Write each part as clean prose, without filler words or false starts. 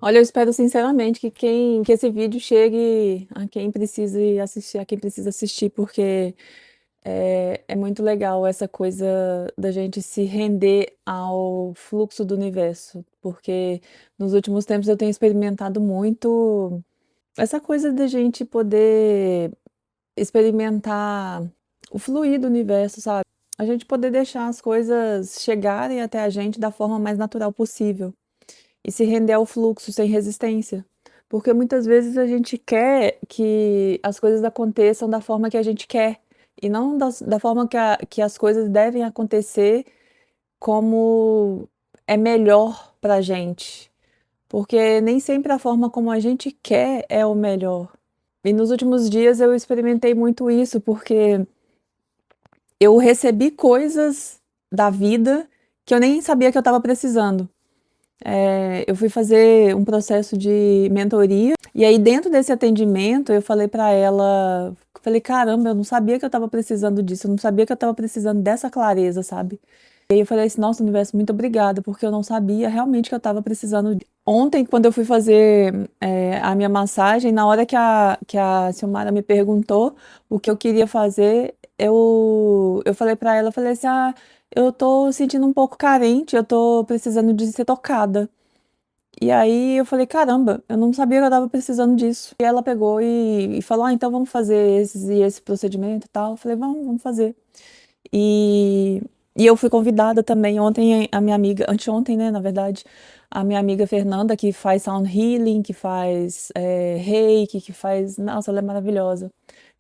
Olha, eu espero sinceramente que esse vídeo chegue a quem precisa assistir, porque é muito legal essa coisa da gente se render ao fluxo do universo, porque nos últimos tempos eu tenho experimentado muito essa coisa da gente poder experimentar o fluir do universo, sabe? A gente poder deixar as coisas chegarem até a gente da forma mais natural possível e se render ao fluxo sem resistência. Porque muitas vezes a gente quer que as coisas aconteçam da forma que a gente quer e não da forma que as coisas devem acontecer como é melhor pra gente. Porque nem sempre a forma como a gente quer é o melhor. E nos últimos dias eu experimentei muito isso, porque eu recebi coisas da vida que eu nem sabia que eu estava precisando. Eu fui fazer um processo de mentoria, e aí dentro desse atendimento eu falei para ela, falei, caramba, eu não sabia que eu estava precisando disso, eu não sabia que eu estava precisando dessa clareza, sabe? E aí eu falei assim, nossa, universo, muito obrigada, porque eu não sabia realmente que eu estava precisando. Ontem, quando eu fui fazer a minha massagem, na hora que a Silmara me perguntou o que eu queria fazer, eu falei para ela, eu falei assim, ah, eu tô sentindo um pouco carente, eu tô precisando de ser tocada. E aí eu falei, caramba, eu não sabia que eu tava precisando disso. E ela pegou e falou, ah, então vamos fazer esse procedimento e tal. Eu falei, vamos fazer. E, e eu fui convidada também ontem, a minha amiga, anteontem, né, na verdade, a minha amiga Fernanda, que faz sound healing, que faz reiki, que faz. Nossa, ela é maravilhosa.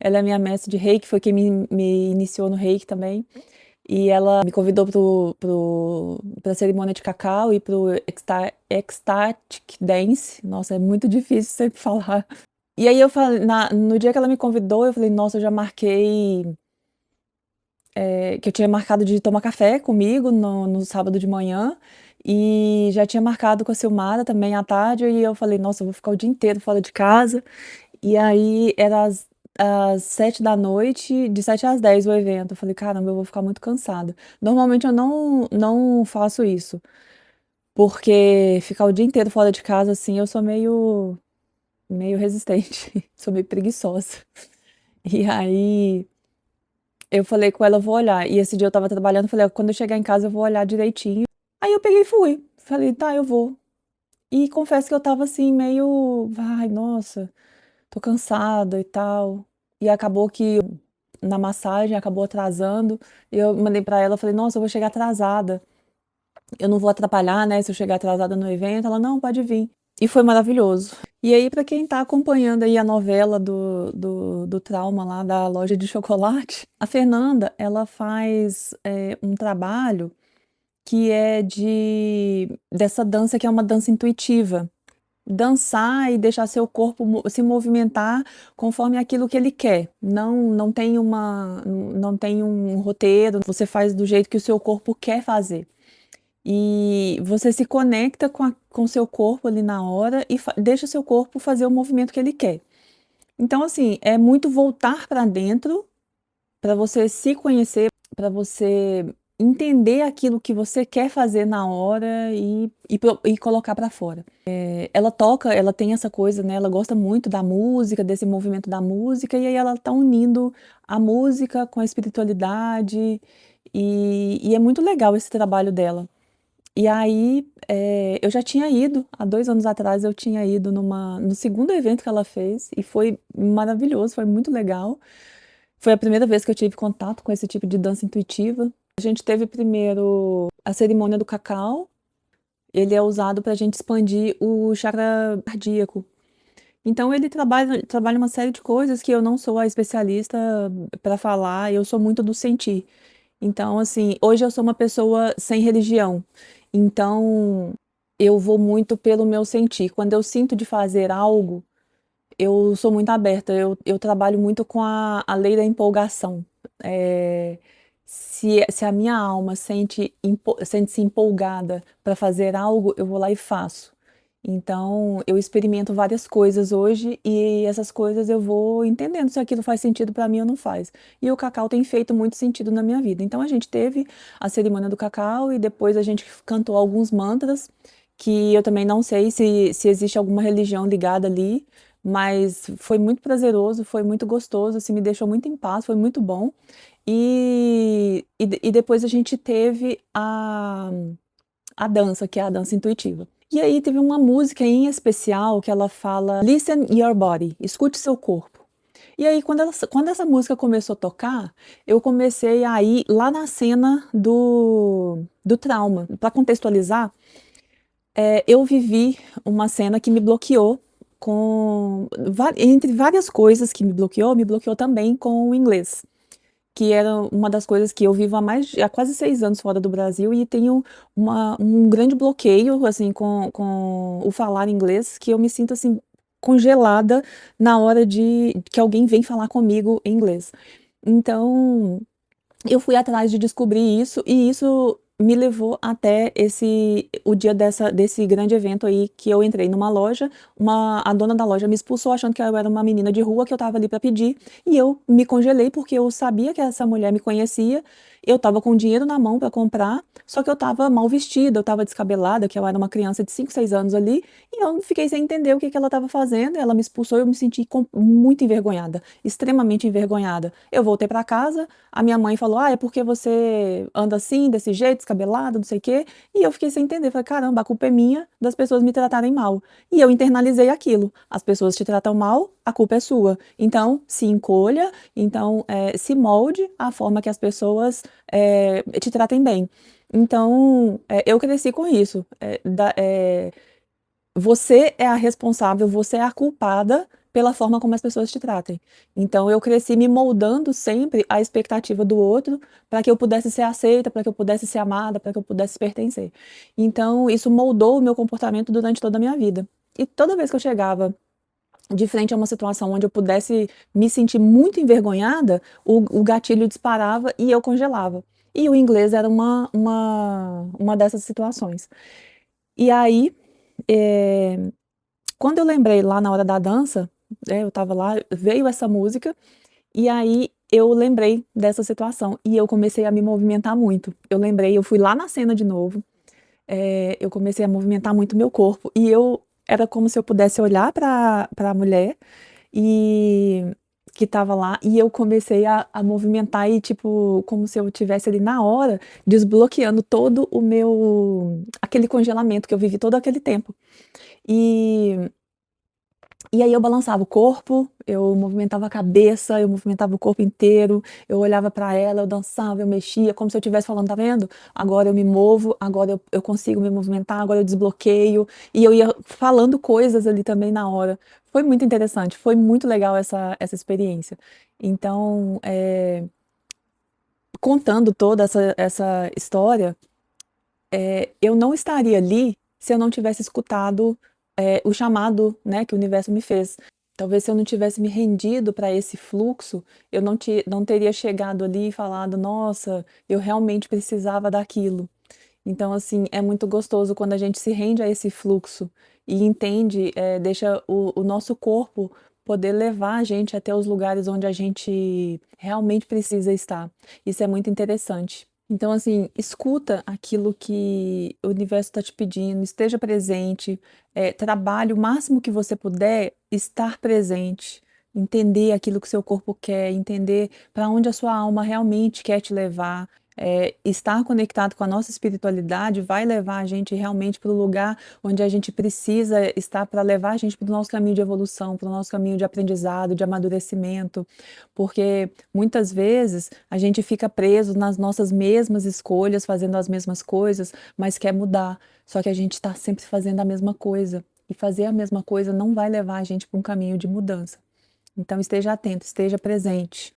Ela é minha mestre de reiki, foi quem me iniciou no reiki também. E ela me convidou pra cerimônia de cacau e pro ecstatic dance. Nossa, é muito difícil sempre falar. E aí eu falei, no dia que ela me convidou, eu falei, nossa, eu já marquei, que eu tinha marcado de tomar café comigo no sábado de manhã. E já tinha marcado com a Silmara também à tarde. E eu falei, nossa, eu vou ficar o dia inteiro fora de casa. E aí era às 7 da noite, de 7 às 10 o evento. Eu falei, caramba, eu vou ficar muito cansada. Normalmente eu não faço isso, porque ficar o dia inteiro fora de casa, assim, eu sou meio resistente, sou meio preguiçosa. E aí eu falei com ela, eu vou olhar. E esse dia eu tava trabalhando, falei, "Ó, quando eu chegar em casa eu vou olhar direitinho." Aí eu peguei e fui. Falei, tá, eu vou. E confesso que eu tava assim, meio, ai, nossa, tô cansada e tal. E acabou que na massagem acabou atrasando. E eu mandei pra ela, falei, nossa, eu vou chegar atrasada. Eu não vou atrapalhar, né, se eu chegar atrasada no evento. Ela, não, pode vir. E foi maravilhoso. E aí, pra quem tá acompanhando aí a novela do trauma lá da loja de chocolate, a Fernanda, ela faz um trabalho que é dessa dança que é uma dança intuitiva. Dançar e deixar seu corpo se movimentar conforme aquilo que ele quer. Não tem um roteiro, você faz do jeito que o seu corpo quer fazer. E você se conecta com o seu corpo ali na hora e deixa seu corpo fazer o movimento que ele quer. Então, assim, é muito voltar para dentro, para você se conhecer, para você entender aquilo que você quer fazer na hora e colocar para fora. Ela toca, ela tem essa coisa, né, ela gosta muito da música, desse movimento da música, e aí ela tá unindo a música com a espiritualidade, e é muito legal esse trabalho dela. E aí, eu já tinha ido, há 2 anos atrás eu tinha ido no segundo evento que ela fez, e foi maravilhoso, foi muito legal. Foi a primeira vez que eu tive contato com esse tipo de dança intuitiva. A gente teve primeiro a cerimônia do cacau, ele é usado para a gente expandir o chakra cardíaco. Então ele trabalha uma série de coisas que eu não sou a especialista para falar, eu sou muito do sentir. Então, assim, hoje eu sou uma pessoa sem religião. Então, eu vou muito pelo meu sentir. Quando eu sinto de fazer algo, eu sou muito aberta. Eu trabalho muito com a lei da empolgação. Eh, se a minha alma sente-se empolgada para fazer algo, eu vou lá e faço. Então, eu experimento várias coisas hoje e essas coisas eu vou entendendo se aquilo faz sentido para mim ou não faz. E o cacau tem feito muito sentido na minha vida. Então, a gente teve a cerimônia do cacau e depois a gente cantou alguns mantras que eu também não sei se existe alguma religião ligada ali, mas foi muito prazeroso, foi muito gostoso, assim, me deixou muito em paz, foi muito bom. E depois a gente teve a dança, que é a dança intuitiva. E aí teve uma música em especial que ela fala "Listen your body", escute seu corpo. E aí quando essa música começou a tocar, eu comecei a ir lá na cena do trauma. Para contextualizar, eu vivi uma cena que me bloqueou com entre várias coisas que me bloqueou também com o inglês. Que era uma das coisas que eu vivo há quase 6 anos fora do Brasil e tenho um grande bloqueio, assim, com o falar inglês, que eu me sinto, assim, congelada na hora de que alguém vem falar comigo em inglês. Então, eu fui atrás de descobrir isso e isso me levou até o dia desse grande evento aí que eu entrei numa loja, a dona da loja me expulsou achando que eu era uma menina de rua que eu estava ali para pedir, e eu me congelei porque eu sabia que essa mulher me conhecia, eu estava com dinheiro na mão para comprar, só que eu estava mal vestida, eu estava descabelada, que eu era uma criança de 5, 6 anos ali, e eu fiquei sem entender o que que ela estava fazendo, ela me expulsou e eu me senti muito envergonhada, extremamente envergonhada. Eu voltei para casa, a minha mãe falou: "Ah, é porque você anda assim, desse jeito, descabelado, não sei o quê", e eu fiquei sem entender, falei: "Caramba, a culpa é minha das pessoas me tratarem mal". E eu internalizei aquilo, as pessoas te tratam mal, a culpa é sua. Então, se encolha, então, se molde à forma que as pessoas, te tratem bem. Então, eu cresci com isso, você é a responsável, você é a culpada pela forma como as pessoas te tratem. Então eu cresci me moldando sempre à expectativa do outro, para que eu pudesse ser aceita, para que eu pudesse ser amada, para que eu pudesse pertencer. Então isso moldou o meu comportamento durante toda a minha vida. E toda vez que eu chegava de frente a uma situação onde eu pudesse me sentir muito envergonhada, o gatilho disparava e eu congelava. E o inglês era uma dessas situações. E aí, eh quando eu lembrei lá na hora da dança, eu estava lá, veio essa música, e aí eu lembrei dessa situação, e eu comecei a me movimentar muito. Eu fui lá na cena de novo, eu comecei a movimentar muito meu corpo, e era como se eu pudesse olhar pra mulher, e que estava lá, e eu comecei a movimentar e, tipo, como se eu tivesse ali na hora, desbloqueando todo o meu aquele congelamento que eu vivi todo aquele tempo. E e aí eu balançava o corpo, eu movimentava a cabeça, eu movimentava o corpo inteiro, eu olhava para ela, eu dançava, eu mexia, como se eu estivesse falando: "Tá vendo? Agora eu me movo, agora eu consigo me movimentar, agora eu desbloqueio", e eu ia falando coisas ali também na hora. Foi muito interessante, foi muito legal essa experiência. Então, contando toda essa história, eu não estaria ali se eu não tivesse escutado, o chamado, né, que o universo me fez. Talvez se eu não tivesse me rendido para esse fluxo, eu não teria chegado ali e falado: "Nossa, eu realmente precisava daquilo". Então, assim, é muito gostoso quando a gente se rende a esse fluxo e entende, deixa o nosso corpo poder levar a gente até os lugares onde a gente realmente precisa estar. Isso é muito interessante. Então, assim, escuta aquilo que o universo está te pedindo, esteja presente, trabalhe o máximo que você puder estar presente, entender aquilo que o seu corpo quer, entender para onde a sua alma realmente quer te levar. Estar conectado com a nossa espiritualidade vai levar a gente realmente para o lugar onde a gente precisa estar para levar a gente para o nosso caminho de evolução, para o nosso caminho de aprendizado, de amadurecimento, porque muitas vezes a gente fica preso nas nossas mesmas escolhas, fazendo as mesmas coisas, mas quer mudar. Só que a gente está sempre fazendo a mesma coisa. E fazer a mesma coisa não vai levar a gente para um caminho de mudança. Então esteja atento, esteja presente.